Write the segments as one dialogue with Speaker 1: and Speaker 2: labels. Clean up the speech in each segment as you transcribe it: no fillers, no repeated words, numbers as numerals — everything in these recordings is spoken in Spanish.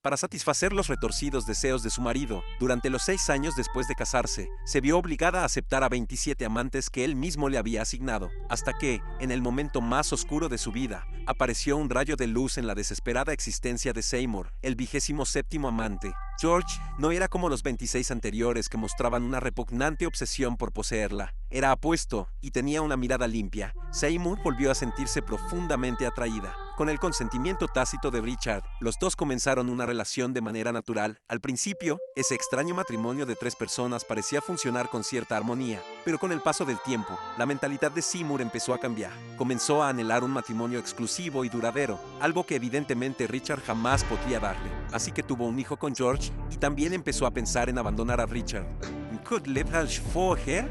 Speaker 1: para satisfacer los retorcidos deseos de su marido. Durante los 6 años después de casarse, se vio obligada a aceptar a 27 amantes que él mismo le había asignado, hasta que, en el momento más oscuro de su vida, apareció un rayo de luz en la desesperada existencia de Seymour, el 27º amante. George no era como los 26 anteriores que mostraban una repugnante obsesión por poseerla. Era apuesto y tenía una mirada limpia. Seymour volvió a sentirse profundamente atraída. Con el consentimiento tácito de Richard, los dos comenzaron una relación de manera natural. Al principio, ese extraño matrimonio de 3 personas parecía funcionar con cierta armonía, pero con el paso del tiempo, la mentalidad de Seymour empezó a cambiar. Comenzó a anhelar un matrimonio exclusivo y duradero, algo que evidentemente Richard jamás podría darle. Así que tuvo un hijo con George y también empezó a pensar en abandonar a Richard. ¿Could live for her?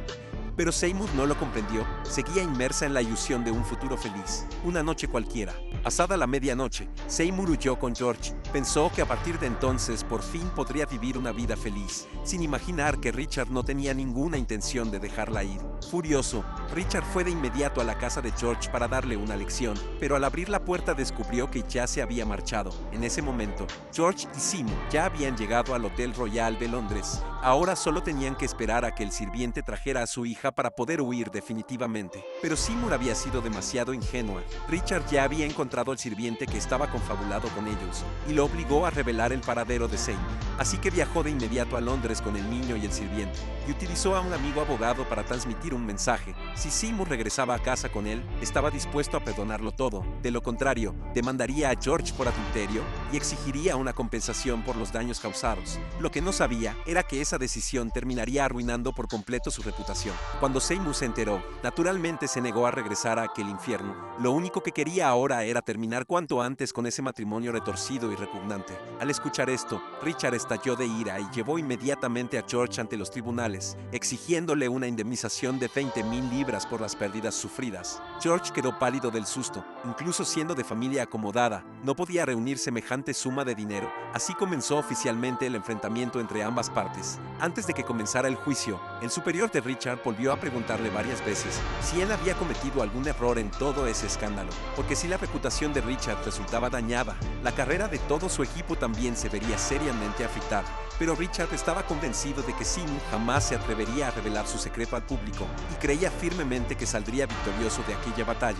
Speaker 1: Pero Seymour no lo comprendió, seguía inmersa en la ilusión de un futuro feliz. Una noche cualquiera, pasada la medianoche, Seymour huyó con George. Pensó que a partir de entonces por fin podría vivir una vida feliz, sin imaginar que Richard no tenía ninguna intención de dejarla ir. Furioso, Richard fue de inmediato a la casa de George para darle una lección, pero al abrir la puerta descubrió que ya se había marchado. En ese momento, George y Seymour ya habían llegado al Hotel Royal de Londres. Ahora solo tenían que esperar a que el sirviente trajera a su hija para poder huir definitivamente. Pero Seymour había sido demasiado ingenua. Richard ya había encontrado al sirviente que estaba confabulado con ellos y lo obligó a revelar el paradero de Seymour. Así que viajó de inmediato a Londres con el niño y el sirviente y utilizó a un amigo abogado para transmitir un mensaje. Si Seymour regresaba a casa con él, estaba dispuesto a perdonarlo todo. De lo contrario, demandaría a George por adulterio y exigiría una compensación por los daños causados. Lo que no sabía era que esa decisión terminaría arruinando por completo su reputación. Cuando Seymour se enteró, naturalmente se negó a regresar a aquel infierno. Lo único que quería ahora era terminar cuanto antes con ese matrimonio retorcido y repugnante. Al escuchar esto, Richard estalló de ira y llevó inmediatamente a George ante los tribunales, exigiéndole una indemnización de 20,000 libras por las pérdidas sufridas. George quedó pálido del susto. Incluso siendo de familia acomodada, no podía reunir semejante suma de dinero. Así comenzó oficialmente el enfrentamiento entre ambas partes. Antes de que comenzara el juicio, el superior de Richard volvió a preguntarle varias veces si él había cometido algún error en todo ese escándalo, porque si la reputación de Richard resultaba dañada, la carrera de todo su equipo también se vería seriamente afectada. Pero Richard estaba convencido de que Seymour jamás se atrevería a revelar su secreto al público y creía firmemente que saldría victorioso de aquella batalla.